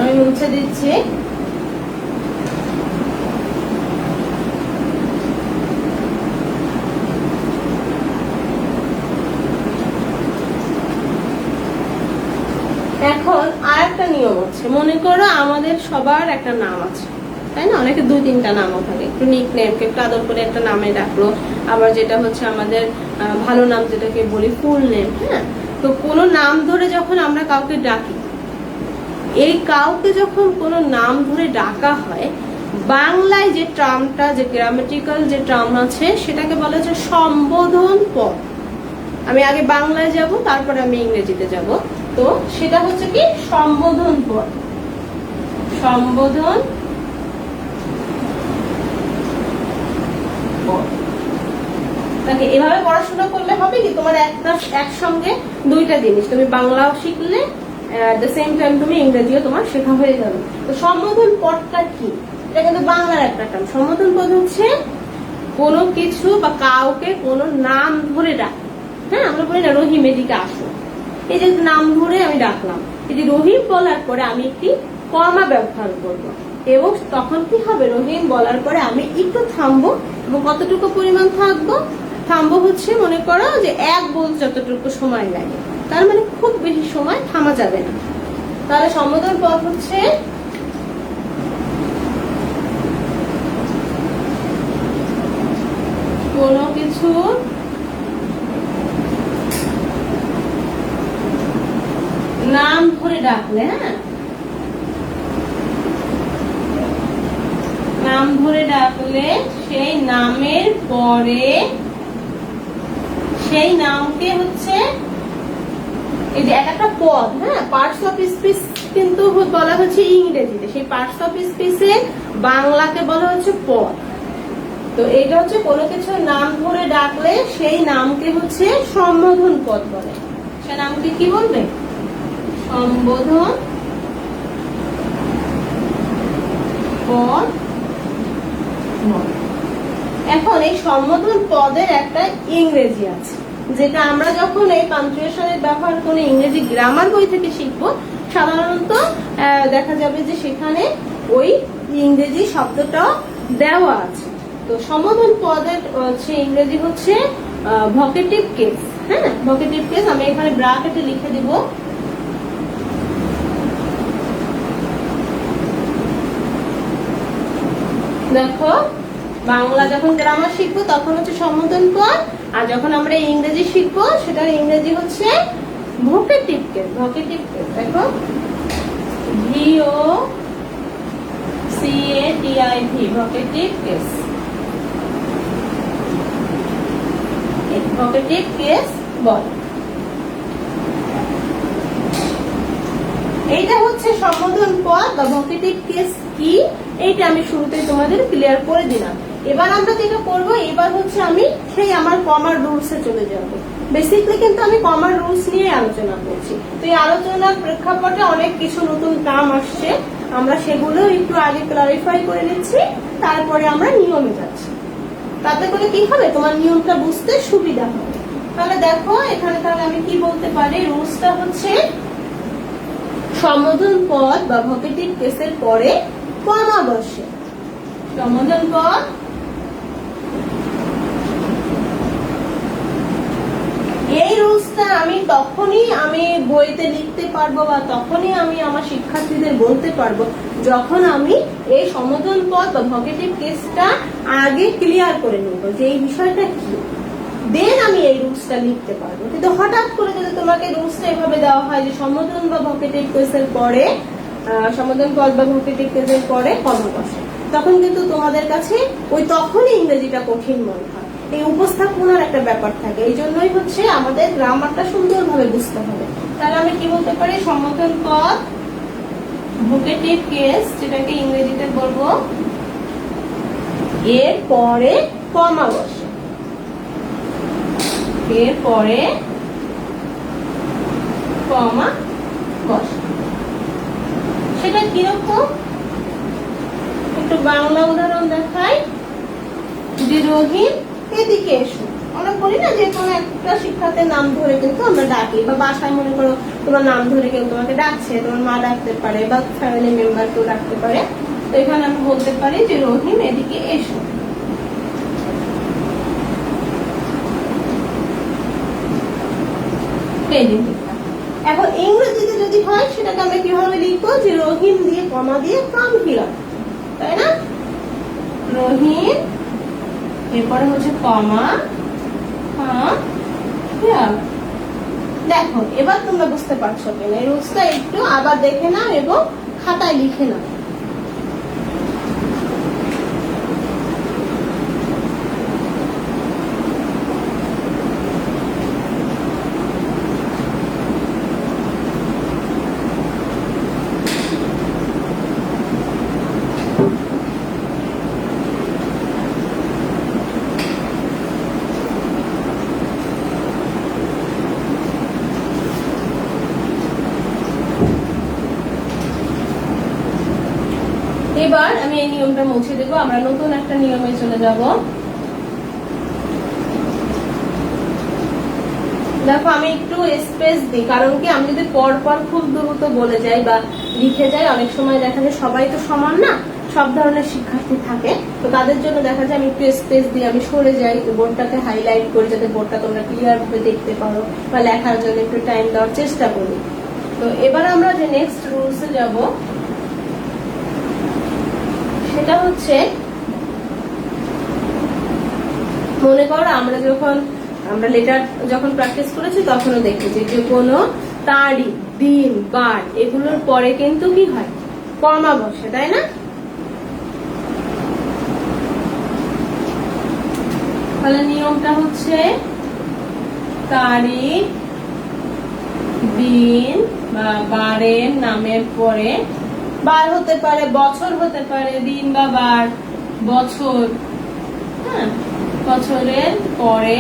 আমি মুছে দিচ্ছি। এখন আর একটা নিয়ম আছে, মনে করো আমাদের সবার একটা নাম আছে, তাই না? অনেকে দুই তিনটা নামও থাকে, একটু নিকনেম, একটু আদর করে একটা নামে ডাকলো, আবার যেটা হচ্ছে আমাদের ভালো নাম যেটাকে বলি ফুল নেম। হ্যাঁ, তো কোনো নাম ধরে যখন আমরা কাউকে ডাকি, এই কাউকে যখন কোনো নাম ধরে ডাকা হয়, বাংলায় যে টার্মটা, যে গ্রামাটিক্যাল যে টার্ম আছে সেটাকে বলা হচ্ছে সম্বোধন পদ। আমি আগে বাংলায় যাব, তারপরে আমি ইংরেজিতে যাব। তো সেটা হচ্ছে কি সম্বোধন পদ, সম্বোধন পদ। তাকে এভাবে পড়াশোনা করলে হবে কি, তোমার একসঙ্গে দুইটা জিনিস, তুমি বাংলাও শিখলে at the same time তুমি ইংরেজিও তোমার শেখা হয়ে যাবে। তো সম্বোধন পদটা কি, এটা কিন্তু বাংলার একটা টার্ম। সম্বোধন পদ হচ্ছে কোনো কিছু বা কাউকে কোনো নাম ধরে ডাকা। হ্যাঁ, আমরা বলি না রহিম এদিকে আসো, এই যে নাম ধরে আমি ডাকলাম, এই যে রহিম বলার পরে আমি একটি কমা ব্যবহার করব, এবং তখন কি হবে, রহিম বলার পরে আমি একটু থামবো, এবং কতটুকু পরিমাণ থামবো হচ্ছে মনে করো যে এক বল যতটুকু সময় লাগে, তার মানে খুব বেশি সময় থামা যাবে না। তাহলে সম্বোধন পদ হচ্ছে কোনো কিছু নাম ধরে ডাকলে, হ্যাঁ, নাম ধরে ডাকলে সেই নামের পরে সেই নামকে হচ্ছে এই যে একটা পদ, হ্যাঁ, পার্টস অফ স্পিচ কিন্তু বলা হচ্ছে ইংরেজিতে, সেই পার্টস অফ স্পিচে বাংলাকে বলা হচ্ছে পদ। তো এটা হচ্ছে কোনো কিছু নাম ধরে ডাকলে সেই নামকে হচ্ছে সম্বোধন পদ বলে। সে নামকে কি বলবে, সম্বোধন পদ। এখন এই সম্বোধন পদের একটা ইংরেজি আছে, যেটা আমরা যখন এই পাঞ্চুয়েশনের ব্যবহার করে ইংরেজি গ্রামার বই থেকে শিখবো, সাধারণত দেখা যাবে যে সেখানে ওই ইংরেজি শব্দটা দেওয়া আছে। তো সম্বোধন পদের হচ্ছে ইংরেজি হচ্ছে ভোকেটিভ কেস। হ্যাঁ, ভোকেটিভ কেস আমি এখানে ব্র্যাকেটে লিখে দিব। দেখো, বাংলা যখন গ্রামার শিখবো তখন হচ্ছে সম্বোধন পদ, আর যখন আমরা ইংরেজি শিখবো সেটার ইংরেজি হচ্ছে ভোকেটিভ কেস, ভোকেটিভ কেস দেখো VOCATIV, vocative case, vocative case বল। এইটা হচ্ছে সম্বোধন পদ বা ভোকেটিভ কেস কি, এইটা আমি শুরুতেই তোমাদের ক্লিয়ার করে দিলাম। এবার আমরা যেটা করবো, এবার হচ্ছে আমি সেই আমার কমার রুলস এ চলে যাব। বেসিকলি কিন্তু আমি কমার রুলস নিয়ে আলোচনা করছি। তো এই আলোচনার প্রেক্ষাপটে অনেক কিছু নতুন টার্ম আসছে, আমরা সেগুলো একটু আগে ক্লারিফাই করে নিচ্ছি, তারপরে আমরা নিয়মে যাচ্ছি। তাতে করে কি হবে, তোমার নিয়মটা বুঝতে সুবিধা হবে। তাহলে দেখো এখানে তাহলে আমি কি বলতে পারি, রুলসটা হচ্ছে সম্বোধন পদ বা ভোকেটিভ কেসের পরে কমা বসে। সম্বোধন পদ এই রুলসটা আমি তখনই আমি বইতে লিখতে পারবো বা তখনই আমি আমার শিক্ষার্থীদের বলতে পারবো যখন আমি এই সম্বোধন পদ বা ভোকেটিভ কেসটা আগে ক্লিয়ার করে নেব যে এই বিষয়টা কি, দেন আমি এই রুলসটা লিখতে পারবো। কিন্তু হঠাৎ করে যদি তোমাকে রুলসটা এভাবে দেওয়া হয় যে সম্বোধন বা ভোকেটিভ কেসের পরে সম্বোধন পদ বা ভোকেটিভ কেসের পরে কমা বসে, তখন কিন্তু তোমাদের কাছে ওই তখনই ইংরেজিটা কঠিন মনে হয়। এই উপস্থাপনার একটা ব্যাপার থাকে, এই জন্যই হচ্ছে আমাদের গ্রামারটা সুন্দরভাবে বুঝতে হবে। তাহলে আমি কি বলতে পারি, সম্বোধন পদ ভোকেটিভ কেস, যেটাকে ইংরেজিতে বলবো, এর পরে কমা বসে, এর পরে কমা বসে। সেটা কিরকম, একটু বাংলা উদাহরণ দেখাই। যে রহিম এদিকে এসো, আমরা বলি না যে কোনো একটা শিক্ষার্থীর নাম ধরে কিন্তু আমরা ডাকি, বা বাসায় মনে করো তোমার নাম ধরে কেউ তোমাকে ডাকছে, তোমার মা ডাকতে পারে বা ফ্যামিলি মেম্বার কেউ ডাকতে পারে। তো এখানে আমি বলতে পারি যে রহিম এদিকে এসো। এখন ইংরেজিতে যদি হয় সেটাকে আমরা কিভাবে লিখবো, যে রহিম দিয়ে কমা দিয়ে কাম হিয়ার, তাই না? রহিম এরপরে হচ্ছে কমা, দেখো এবার তোমরা বুঝতে পারছো কিনা, এই রুলসটা একটু আবার দেখে নাও এবং খাতায় লিখে নাও। এবার আমি এই নিয়মটা মুছে দেবো, আমরা নতুন একটা নিয়মে চলে যাব। দেখো আমি একটু স্পেস দিই, কারণ কি আমি যদি পরপর খুব দ্রুত বলে যাই বা লিখে যাই, অনেক সময় দেখা যায় সবাই তো সমান না, সব ধরনের শিক্ষার্থী থাকে, তো তাদের জন্য দেখা যায় আমি একটু স্পেস দিই, আমি সরে যাই, বোর্ডটাকে হাইলাইট করি যাতে বোর্ডটা তোমরা ক্লিয়ার ভাবে দেখতে পারো, বা লেখার জন্য একটু টাইম দেওয়ার চেষ্টা করি। তো এবার আমরা যে নেক্সট রুলসে যাব, সেটা হচ্ছে মনে করো আমরা লেটার যখন প্র্যাকটিস করেছি তখনও দেখেছি যে কোনো তারিখ, দিন, বার এগুলোর পরে কিন্তু কি হয়, কমা বসে, তাই না? তাহলে নিয়মটা হচ্ছে তারিখ, দিন বা বারের নামের পরে, বার হতে পারে, বছর হতে পারে, দিন বা বার, বছর, হ্যাঁ, বছরের পরে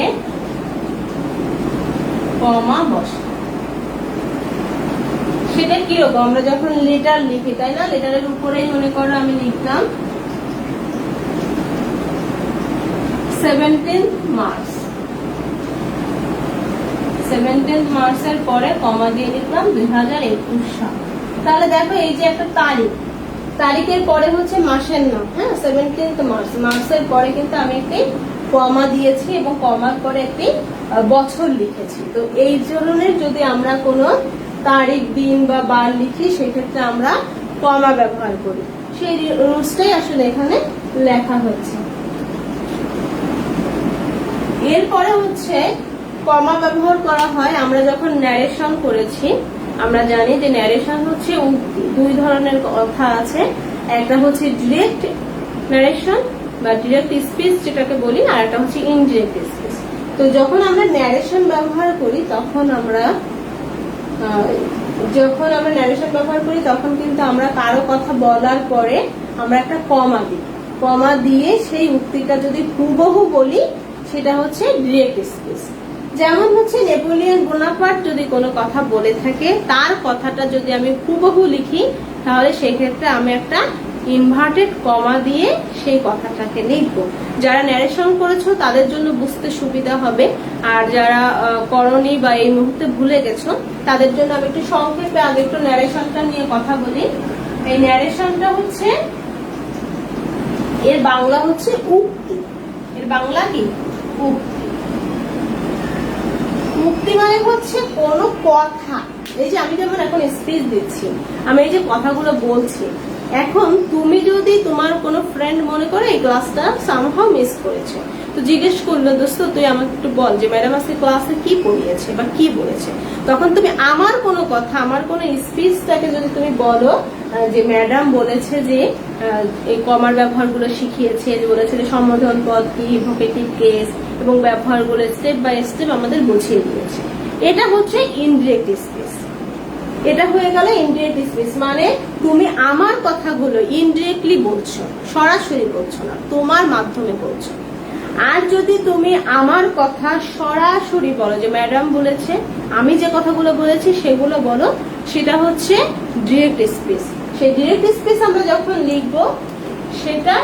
কমা বসে। সেটা কিরকম, আমরা যখন লেটার লিখি, তাই না? লেটারের উপরেই মনে করো আমি লিখলাম 17 মার্চ, 17 মার্চের পরে কমা দিয়ে লিখলাম 2021 সাল। তাহলে দেখো এই যে একটা তারিখ, তারিখের পরে হচ্ছে মাসের নাম, হ্যাঁ, 17 মার্চ, মার্চের পরে কিন্তু আমি একটি কমা দিয়েছি এবং কমার পরে একটি বছর লিখেছি। তো এই ধরনের যদি আমরা কোনো তারিখ, দিন বা বার লিখি, সেক্ষেত্রে আমরা কমা ব্যবহার করি, সেই রুলসটাই আসলে এখানে লেখা হয়েছে। এরপরে হচ্ছে কমা ব্যবহার করা হয় আমরা যখন ন্যারেশন করেছি। আমরা জানি যে ন্যারেশন হচ্ছে উক্তি, দুই ধরনের কথা আছে, একটা হচ্ছে ডিরেক্ট ন্যারেশন বা ডিরেক্ট স্পিচ যেটাকে বলি, আর একটা হচ্ছে ইনডিরেক্ট স্পিচ। তো যখন আমরা ন্যারেশন ব্যবহার করি তখন তখন কিন্তু আমরা কারো কথা বলার পরে আমরা একটা কমা দিই, কমা দিয়ে সেই উক্তিটা যদি হুবহু বলি সেটা হচ্ছে ডিরেক্ট স্পিচ। যেমন হচ্ছে নেপোলিয়ন বোনাপার্ট যদি কোনো কথা বলে থাকে, তার কথাটা যদি আমি হুবহু লিখি তাহলে সেক্ষেত্রে আমি একটা ইনভার্টেড কমা দিয়ে সেই কথাটাকে লিখবো। যারা ন্যারেশন করেছো তাদের জন্য বুঝতে সুবিধা হবে, আর যারা করনি বা এই মুহূর্তে ভুলে গেছো তাদের জন্য আমি একটু সংক্ষেপে আগে একটু ন্যারেশনটা নিয়ে কথা বলি। এই ন্যারেশনটা হচ্ছে, এর বাংলা হচ্ছে উক্তি। এর বাংলা কি? উক্তি। উক্তি মানে হচ্ছে কোনো কথা, এই যে আমি যেমন এখন স্পিচ দিচ্ছি, আমি এই যে কথাগুলো বলছি, এখন তুমি যদি তোমার কোনো ফ্রেন্ড মনে করে এই ক্লাসটা সামহাউ মিস করেছে, তো জিজ্ঞেস করলো দোস্ত তুই আমাকে একটু বল যে ম্যাডাম আজকে ক্লাসে কি পড়িয়েছে বা কি বলেছে, তখন তুমি আমার কোনো কথা, আমার কোনো স্পিচটাকে যদি তুমি বলো যে ম্যাডাম বলেছে যে এই কমার ব্যবহারগুলো শিখিয়েছে, যে বলেছে যে সম্বোধন পদ কি, ভোকেটিভ কেস এবং ব্যবহারগুলো স্টেপ বাই স্টেপ আমাদের বুঝিয়ে দিয়েছে, এটা হচ্ছে ইনডিরেক্ট স্পিচ। এটা হয়ে গেল ইনডিরেক্ট স্পিচ, মানে তুমি আমার কথাগুলো ইনডিরেক্টলি বলছো, সরাসরি বলছো না, তোমার মাধ্যমে বলছো। আর যদি তুমি আমার কথা সরাসরি বলো যে ম্যাডাম বলেছে, আমি যে কথাগুলো বলেছি সেগুলো বলো, সেটা হচ্ছে ডিরেক্ট স্পিচ। সেই ডিরেক্ট স্পিচ আমরা যখন লিখবো সেটা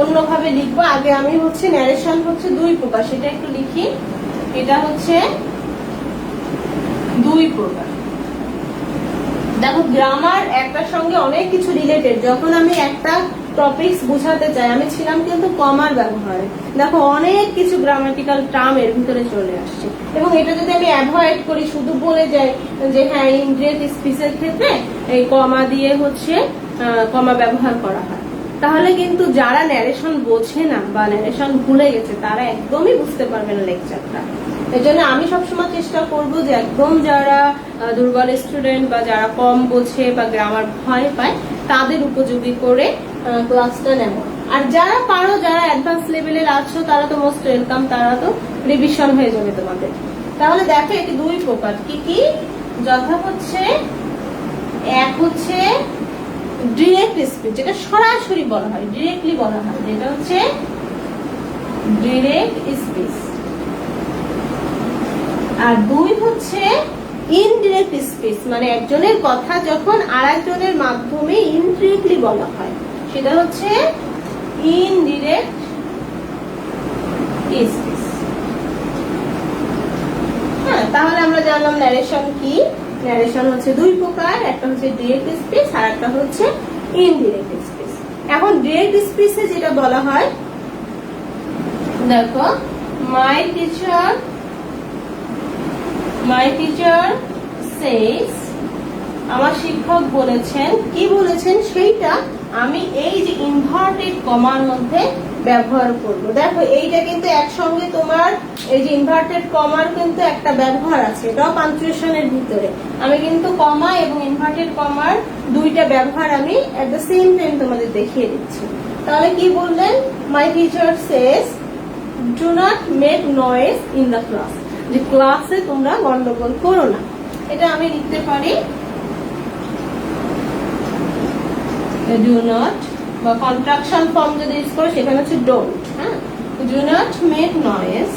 অন্যভাবে লিখবো। আগে আমি হচ্ছে ন্যারেশন হচ্ছে দুই প্রকার, সেটা একটু লিখি। এটা হচ্ছে দুই প্রকার। দেখো গ্রামার একটার সঙ্গে অনেক কিছু রিলেটেড। যখন আমি একটা টপিকস বোঝাতে চাই, আমি ছিলাম কিন্তু কমার ব্যবহারে, দেখো অনেক কিছু গ্রামাটিক্যাল টার্ম এর ভিতরে চলে আসছে, এবং এটা যদি আমি অ্যাভয়েড করি, শুধু বলে যাই যে হ্যাঁ ইনডিরেক্ট স্পিচের ক্ষেত্রে এই কমা দিয়ে হচ্ছে কমা ব্যবহার করা হয়, তাহলে কিন্তু যারা ন্যারেশন বোঝে না বা ন্যারেশন ভুলে গেছে তারা একদমই বুঝতে পারবে না লেকচারটা। এই জন্য আমি সবসময় চেষ্টা করবো যে একদম যারা দুর্বল স্টুডেন্ট বা যারা কম বোঝে বা গ্রামার ভয় পায় তাদের উপযোগী করে ক্লাসটা নেব। আর যারা পারো, যারা অ্যাডভান্স লেভেলের আছো তারা তো মোস্ট ওয়েলকাম, তারা তো রিভিশন হয়ে যাবে তোমাদের। তাহলে দেখো এটি দুই প্রকার, কি কি? যথা হচ্ছে এক হচ্ছে ডিরেক্ট স্পিচ, যেটা সরাসরি বলা হয়, ডিরেক্টলি বলা হয়, যেটা হচ্ছে ডিরেক্ট স্পিচ। আর দুই হচ্ছে ইনডিরেক্ট স্পিচ, মানে একজনের কথা যখন আরেকজনের মাধ্যমে ইনডিরেক্টলি বলা হয়, সেটা হচ্ছে ইনডিরেক্ট স্পিচ। হ্যাঁ, তাহলে আমরা জানলাম ন্যারেশন কি। ন্যারেশন হচ্ছে দুই প্রকার, একটা হচ্ছে ডিরেক্ট স্পিচ আর একটা হচ্ছে ইনডিরেক্ট স্পিচ। এখন ডিরেক্ট স্পিচে যেটা বলা হয়, দেখো মাই টিচার সেজ, আমার শিক্ষক বলেছেন, কি বলেছেন সেইটা আমি এই যে ইনভার্টেড কমার মধ্যে ব্যবহার করব। দেখো এইটা কিন্তু একসঙ্গে তোমার এই যে ইনভার্টেড কমার কিন্তু একটা ব্যবহার আছে, এটাও পাঞ্চুয়েশনের ভিতরে। আমি কিন্তু কমা এবং ইনভার্টেড কমার দুইটা ব্যবহার আমি এট দ্য সেম টাইম তোমাদের দেখিয়ে দিচ্ছি। তাহলে কি বললেন? My teacher says do not make noise in the class, যে ক্লাসে তোমরা গন্ডগোল করো না। এটা আমি লিখতে পারি ডু নট, বা কন্ট্রাকশন ফর্ম যদি ইউজ করো সেখানে হচ্ছে ডোন্ট। হ্যাঁ, do not make noise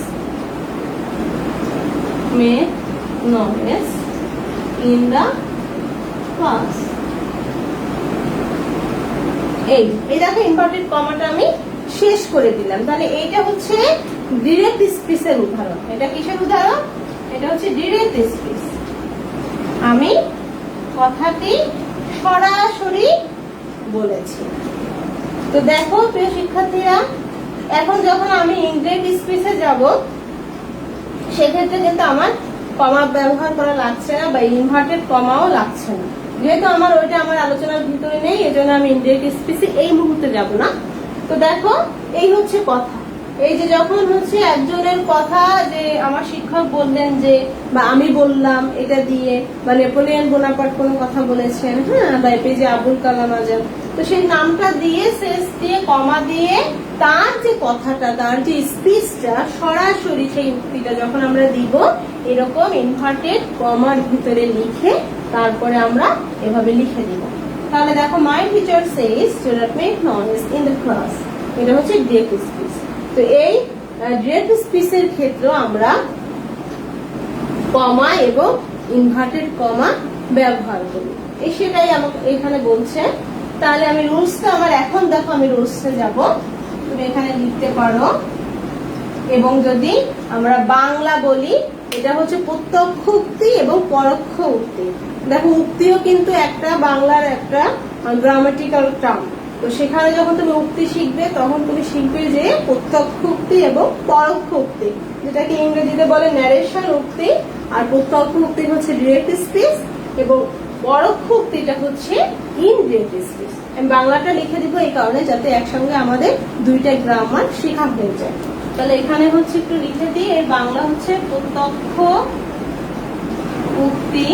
in the class. এই দেখো ইনভার্টেড কমাটা আমি শেষ করে দিলাম। তাহলে এইটা হচ্ছে ডিরেক্ট স্পিচের উদাহরণ। এটা কিসের উদাহরণ? এটা হচ্ছে ডিরেক্ট স্পিচ, আমি কথাটি সরাসরি বলেছি। তো দেখো প্রিয় শিক্ষার্থীরা, এখন যখন আমি ইনডিরেক্ট স্পিচে যাব সেক্ষেত্রে কিন্তু আমার কমা ব্যবহার করা লাগছে না বা ইনভার্টেড কমাও লাগছে না, যেহেতু আমার ওইটা আমার আলোচনার ভিতরে নেই, এজন্য আমি ইনডিরেক্ট স্পিচে এই মুহূর্তে যাব না। তো দেখো এই হচ্ছে কথা, এই যে যখন হচ্ছে একজনের কথা যে আমার শিক্ষক বললেন যে বা আমি বললাম এটা দিয়ে, বা নেপোলিয়ন বোনাপার্ট কোনো কথা বলেছেন, হ্যাঁ, বা এপিজে আবুল কালাম আজাদ, তো সেই নামটা দিয়ে শেষ দিয়ে কমা দিয়ে তার যে কথাটা, তার যে স্পিচটা সরাসরি সেই উক্তিটা যখন আমরা দিব এরকম ইনভার্টেড কমার ভিতরে লিখে তারপরে আমরা এভাবে লিখে দিব। তাহলে দেখো, my teacher says to not make noise in the class, এটা হচ্ছে ডিরেক্ট স্পিচ। তো এই ডিরেক্ট স্পিচের ক্ষেত্রে আমরা কমা এবং ইনভার্টেড কমা ব্যবহার করি, এই সেটাই আমাকে এখানে বলছে। তাহলে আমি রুলসটা আমার এখন দেখো, আমি রুলসে যাব, তুমি এখানে লিখতে পারো। এবং যদি আমরা বাংলা বলি, এটা হচ্ছে প্রত্যক্ষ উক্তি এবং পরোক্ষ উক্তি। দেখো, উক্তিও কিন্তু একটা বাংলার একটা গ্রামাটিক্যাল টার্ম। তো সেখানে যখন তুমি উক্তি শিখবে তখন তুমি শিখবে যে প্রত্যক্ষ উক্তি এবং পরোক্ষ উক্তি, যেটাকে ইংরেজিতে বলে ন্যারেশন উক্তি। আর প্রত্যক্ষ উক্তি হচ্ছে ডিরেক্ট স্পিচ এবং পরোক্ষ উক্তিটা হচ্ছে ইনডিরেক্ট স্পিচ। আমি বাংলাটা লিখে দিব এই কারণে যাতে একসঙ্গে আমাদের দুইটা গ্রামার শেখা হয়ে যায়। তাহলে এখানে হচ্ছে একটু লিখে দিই, এর বাংলা হচ্ছে প্রত্যক্ষ উক্তি,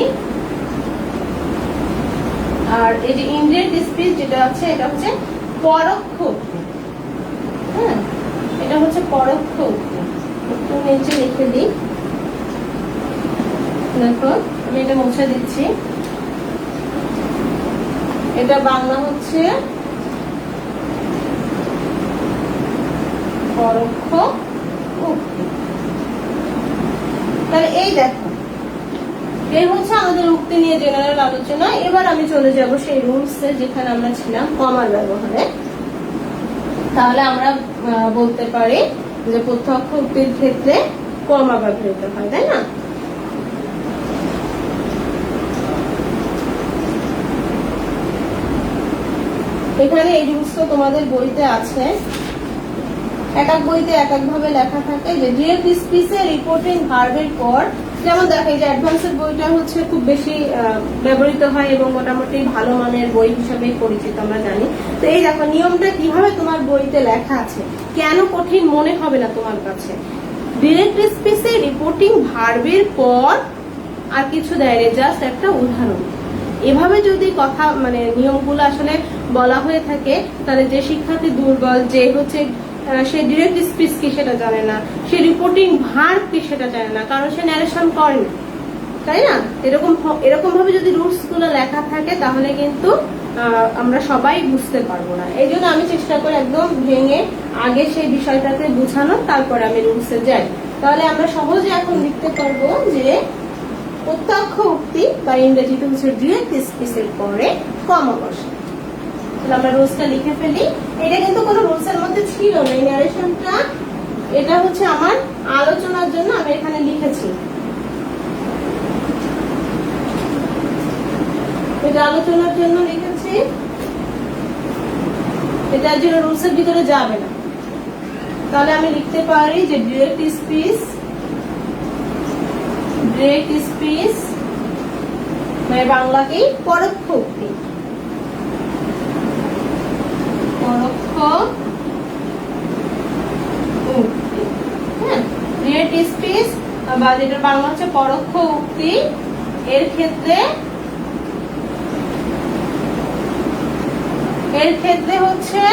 আর এই যে ইনডিরেক্ট স্পিচ যেটা আছে এটা হচ্ছে পরোক্ষ উক্তি। হ্যাঁ, এটা হচ্ছে পরোক্ষ উক্তি। একটু নিচে লিখে দিই, দেখো আমি এটা মুছে দিচ্ছি। এটা বাংলা হচ্ছে পরোক্ষ উক্তি। তাহলে এই দেখো, এই হচ্ছে আমাদের উক্তি নিয়ে জেনারেল আলোচনা। এবার আমি চলে যাব সেই রুলসে যেখানে আমরা ছিলাম কমার ব্যবহারে। তাহলে আমরা বলতে পারি যে প্রত্যক্ষ উক্তির ক্ষেত্রে কমা ব্যবহৃত হয়, তাই না? এখানে এই রুলসটা তোমাদের বইতে আছে, এক এক বইতে এক এক ভাবে লেখা থাকে। যে ডিরেক্ট স্পিচে রিপোর্টিং ভার্বের পর, যেমন দেখো এই যে অ্যাডভান্সের বইটা হচ্ছে খুব বেশি ব্যবহৃত হয় এবং মোটামুটি ভালো মানের বই হিসাবে পরিচিত আমরা জানি। তো এই দেখো নিয়মটা কিভাবে তোমার বইতে লেখা আছে, কেন কঠিন মনে হবে না তোমার কাছে। ডিরেক্ট স্পিচে রিপোর্টিং ভার্বের পর আর কিছু দেয়, জাস্ট একটা উদাহরণ। এভাবে যদি কথা মানে নিয়মগুলো আসলে বলা হয়ে থাকে, তাহলে যে শিক্ষার্থী দুর্বল, যে হচ্ছে সে ডিরেক্ট স্পিচ কি সেটা জানে না, সে রিপোর্টিং ভার্ব কি সেটা জানে না, কারণ সে ন্যারেশন করে না, তাই না? এরকম ভাবে যদি রুলস গুলো লেখা থাকে তাহলে কিন্তু আমরা সবাই বুঝতে পারবো না। এই জন্য আমি চেষ্টা করি একদম ভেঙে আগে সেই বিষয়টাকে বুঝানো, তারপরে আমি রুলসে যাই। তাহলে আমরা সহজে এখন লিখতে পারবো যে প্রত্যক্ষ উক্তি বা ইংরেজিতে হচ্ছে ডিরেক্ট স্পিচের পরে কমা বসে। তাহলে আমরা রুলসটা লিখে ফেলি। এটা কিন্তু কোনো রুলসের মধ্যে ছিল না, এই ন্যারেশনটা এটা হচ্ছে আমার আলোচনার জন্য আমি এখানে লিখেছি। এটা আলোচনার জন্য লিখেছি, এটার জন্য রুলসের ভিতরে যাবে না। তাহলে আমি লিখতে পারি যে ডিরেক্ট স্পিচ মানে বাংলা কি পরোক্ষ উক্তি, পরোক্ষ উক্তি। হ্যাঁ, ডিরেক্ট স্পিচ বা যেটা বাংলা হচ্ছে পরোক্ষ উক্তি, এর ক্ষেত্রে হচ্ছে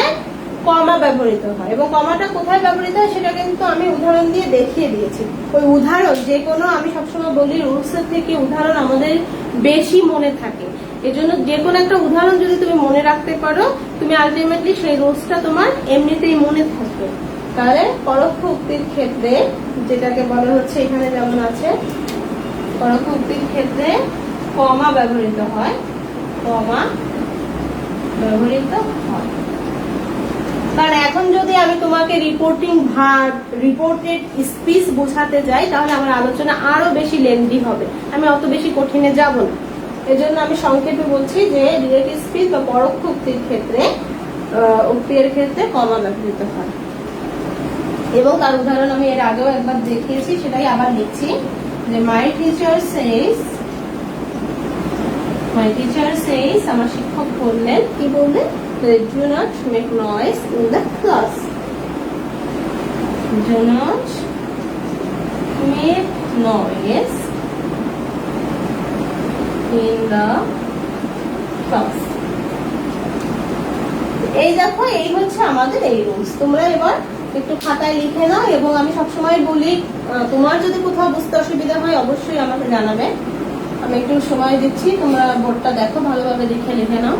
কমা ব্যবহৃত হয়। এবং কমাটা কোথায় ব্যবহৃত হয় সেটা কিন্তু আমি উদাহরণ দিয়ে দেখিয়ে দিয়েছি। ওই উদাহরণ যে কোনো, আমি সবসময় বলি রুলসের থেকে উদাহরণ আমাদের বেশি মনে থাকে। এজন্য যে কোনো একটা উদাহরণ যদি তুমি মনে রাখতে পারো, তুমি আলটিমেটলি সেই রুলসটা তোমার এমনিতেই মনে থাকবে। তাহলে পরোক্ষ উক্তির ক্ষেত্রে যেটাকে বলা হচ্ছে এখানে যেমন আছে, পরোক্ষ উক্তির ক্ষেত্রে কমা ব্যবহৃত হয়, কমা ব্যবহৃত হয়। কারণ এখন যদি আমি তোমাকে রিপোর্টিং ভার্ব, রিপোর্টেড স্পিচ বোঝাতে যাই তাহলে আমার আলোচনা আরো বেশি লেন্দি হবে, আমি অত বেশি কঠিনে যাব না। এজন্য আমি সংক্ষেপে বলছি যে ডিরেক্ট স্পিচ বা পরোক্ষ উক্তির ক্ষেত্রে উক্তির ক্ষেত্রে কমা ব্যবহৃত হয়। এবং তার উদাহরণ আমি এর আগেও একবার দেখিয়েছি, সেটাই আবার লিখছি যে মাই টিচার সেজ, আমার শিক্ষক বললেন, কি বললেন, do not make noise in the class. Do not make noise in the class. এই দেখো, এই হচ্ছে আমাদের এই রুলস। তোমরা এবার একটু খাতায় লিখে নাও, এবং আমি সবসময় বলি তোমার যদি কোথাও বুঝতে অসুবিধা হয় অবশ্যই আমাকে জানাবে। আমি একটু সময় দিচ্ছি, তোমরা বোর্ডটা দেখো, ভালোভাবে দেখে লিখে নাও।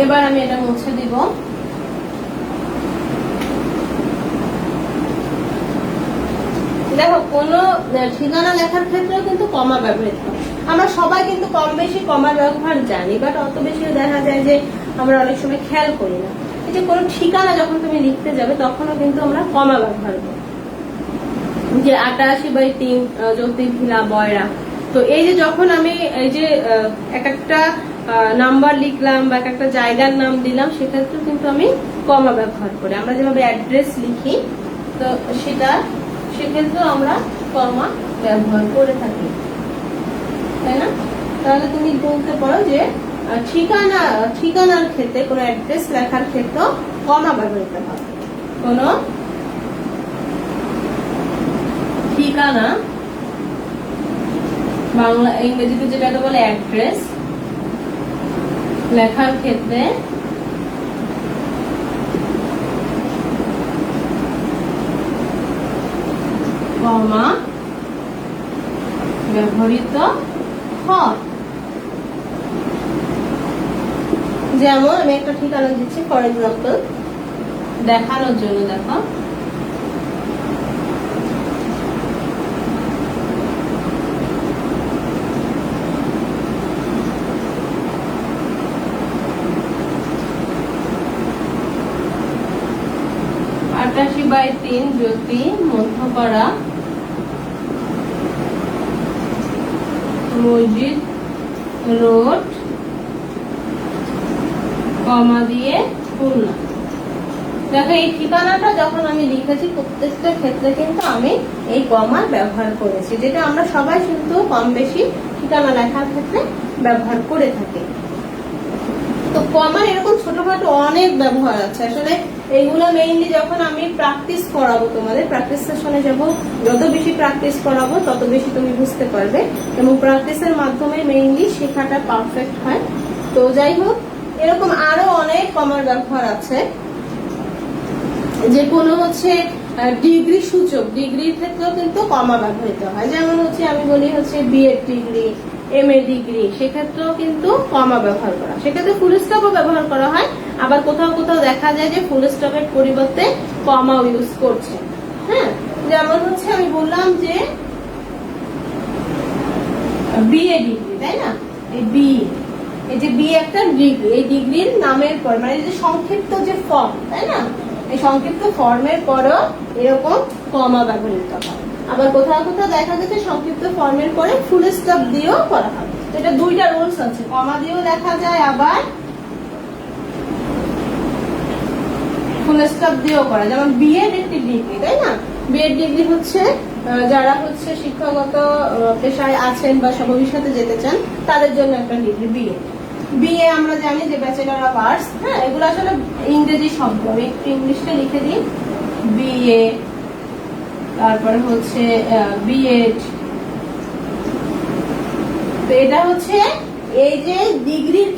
এবার আমি এটা মুছে দিব। দেখো, কোনো ঠিকানা লেখার ক্ষেত্রেও কিন্তু কমা ব্যবহৃত হয়। আমরা সবাই কিন্তু কম বেশি কমার ব্যবহার জানি, বাট অত বেশি দেখা যায় যে আমরা অনেক সময় খেয়াল করি না। এই যে কোনো ঠিকানা যখন তুমি লিখতে যাবে তখনও কিন্তু আমরা কমা ব্যবহার করি, যে 88/3 জ্যোতি ভিলা বয়রা। তো এই যে যখন আমি এই যে এক একটা নাম্বার লিখলাম বা এক একটা জায়গার নাম দিলাম, সেক্ষেত্রে কিন্তু আমি কমা ব্যবহার করি। আমরা যেভাবে অ্যাড্রেস লিখি, তো সেক্ষেত্রেও আমরা কমা ব্যবহার করে থাকি, তাই না? তাহলে তুমি বলতে পারো যে ঠিকানার ক্ষেত্রে, কোনো অ্যাড্রেস লেখার ক্ষেত্রে কমা ব্যবহৃত হয়। কোনো ঠিকানা, বাংলা ইংরেজিতে যেটাকে বলে অ্যাড্রেস, লেখার ক্ষেত্রে কমা ব্যবহৃত হয়। যেমন আমি একটা ঠিকানা দিচ্ছি ফর এক্সাম্পল, দেখানোর জন্য। দেখো, /3 জ্যোতি মধ্যপাড়া মসজিদ রোড, কমা দিয়ে খুলনা। দেখো, এই ঠিকানাটা যখন আমি লিখেছি প্রত্যেকটা ক্ষেত্রে কিন্তু আমি এই কমার ব্যবহার করেছি, যেটা আমরা সবাই কিন্তু কম বেশি ঠিকানা লেখার ক্ষেত্রে ব্যবহার করে থাকি। তো কমার এরকম ছোটখাটো অনেক ব্যবহার আছে। আসলে এইগুলো মেইনলি যখন আমি প্র্যাকটিস করাবো, তোমাদের প্র্যাকটিস সেশনে যাব, যত বেশি প্র্যাকটিস করাবো তত বেশি তুমি বুঝতে পারবে, এবং প্র্যাকটিসের মাধ্যমে মেইনলি শেখাটা পারফেক্ট হয়। তো যাই হোক, এরকম আরো অনেক কমার ব্যবহার আছে। যে কোনো হচ্ছে ডিগ্রি সূচক, ডিগ্রির ক্ষেত্রেও কিন্তু কমা ব্যবহৃত হয়। যেমন হচ্ছে আমি বলি হচ্ছে বিএড ডিগ্রি, এমএ ডিগ্রি, সেক্ষেত্রেও কিন্তু কমা ব্যবহার করা, সেক্ষেত্রে ফুল স্টপও ব্যবহার করা হয়। আবার কোথাও কোথাও দেখা যায় যে ফুল স্টপের পরিবর্তে কমাও ইউজ করছে। হ্যাঁ, যেমন হচ্ছে আমি বললাম যে বিএ ডিগ্রি, তাই না? এই যে বিএ একটা ডিগ্রি, এই ডিগ্রির নামের পর, মানে যে সংক্ষিপ্ত যে ফর্ম, তাই না? এই সংক্ষিপ্ত ফর্মের পরও এরকম কমা ব্যবহৃত হয়। আবার কোথাও কোথাও দেখা যাচ্ছে সংক্ষিপ্ত ফর্মের পরে ফুল স্টপ দিয়েও করা হয়। এটা দুইটা রুলস আছে, কমা দিয়েও লেখা যায়, আবার ফুল স্টপ দিয়েও করা। যেমন বিএড একটি ডিগ্রি, তাই না? বিএড ডিগ্রি হচ্ছে যারা হচ্ছে শিক্ষাগত পেশায় আছেন বা ভবিষ্যতে যেতে চান তাদের জন্য একটা ডিগ্রি বিএড। বিএ আমরা জানি যে ব্যাচেলর অফ আর্টস। হ্যাঁ, এগুলো আসলে ইংরেজি শব্দ, আমি একটু ইংলিশটা লিখে দিই। বিএ, তারপরে হচ্ছে বিএড। তো এটা হচ্ছে এই যে ডিগ্রির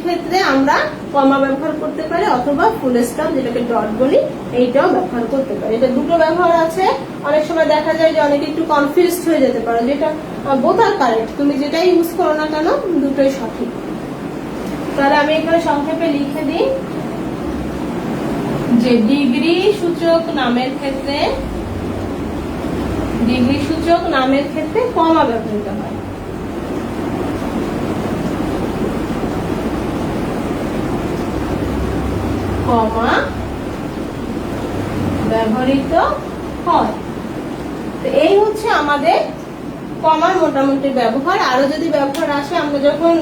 ক্ষেত্রে আমরা কমা ব্যবহার করতে পারি, অথবা ফুল স্টপ যেটাকে ডট বলি, এইটাও ব্যবহার করতে পারি। এটা দুটো ব্যবহার আছে। অনেক সময় দেখা যায় যে অনেকে একটু কনফিউজড হয়ে যেতে পারে, যেটা বোথ আর কারেক্ট, তুমি যেটাই ইউজ করো না কেন দুটোই সঠিক। তাহলে আমি এখানে সংক্ষেপে লিখে দিই যে ডিগ্রি সূচক নামের ক্ষেত্রে কমা ব্যবহৃত হয়। কমা ব্যবহৃত হয়। তো এই হচ্ছে আমাদের কমার মোটামুটি ব্যবহার। আরো যদি ব্যবহার আসে, আমরা যখন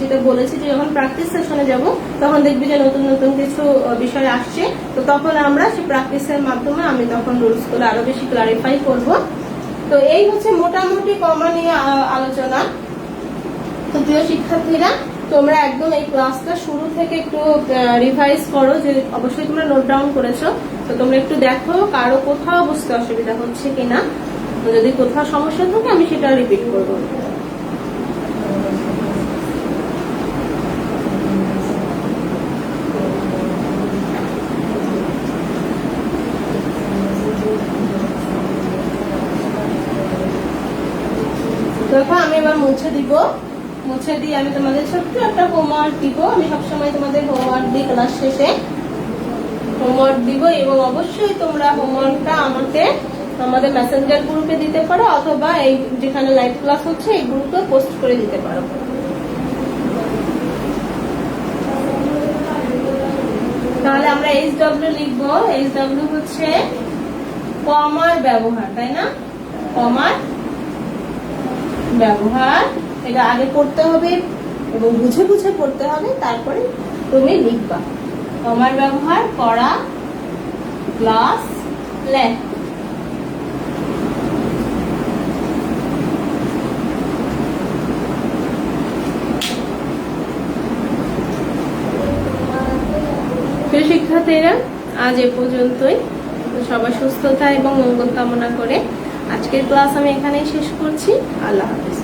যেটা বলেছি যে যখন প্র্যাকটিস সেশনে যাব তখন দেখবি যে নতুন নতুন কিছু বিষয় আসছে, তো তখন আমরা সেই প্র্যাকটিসের মাধ্যমে আমি তখন রুলস গুলো আরো বেশি ক্লারিফাই করব। তো এই হচ্ছে মোটামুটি কমা নিয়ে আলোচনা। তো প্রিয় শিক্ষার্থীরা, তোমরা একদম এই ক্লাসটা শুরু থেকে একটু রিভাইজ করো, যে অবশ্যই তোমরা নোট ডাউন করেছো, তো তোমরা একটু দেখো কারো কোথাও বুঝতে অসুবিধা হচ্ছে কিনা। যদি কোথাও সমস্যা থাকে আমি সেটা রিপিট করবো। দেখো আমি এবার মুছে দিব, মুছে দিয়ে আমি তোমাদের ছোট্ট একটা হোমওয়ার্ক দিব। আমি সবসময় তোমাদের হোমওয়ার্ক দিই ক্লাস শেষে, হোমওয়ার্ক দিব, এবং অবশ্যই তোমরা হোমওয়ার্কটা আমাকে আমাদের মেসেঞ্জার গ্রুপে দিতে পারো, অথবা এই যেখানে লাইভ ক্লাস হচ্ছে এই গ্রুপে পোস্ট করে দিতে পারো। তাহলে আমরা HW লিখবো। HW হচ্ছে কমার ব্যবহার, তাই না? কমার ব্যবহার, এটা আগে পড়তে হবে এবং বুঝে বুঝে পড়তে হবে, তারপরে তুমি লিখবা। কমার ব্যবহার করা প্লাস লেখ। শিক্ষার্থীরা, আজ এ পর্যন্তই। সবার সুস্থতা এবং মঙ্গল কামনা করে আজকের ক্লাস আমি এখানেই শেষ করছি। আল্লাহ হাফেজ।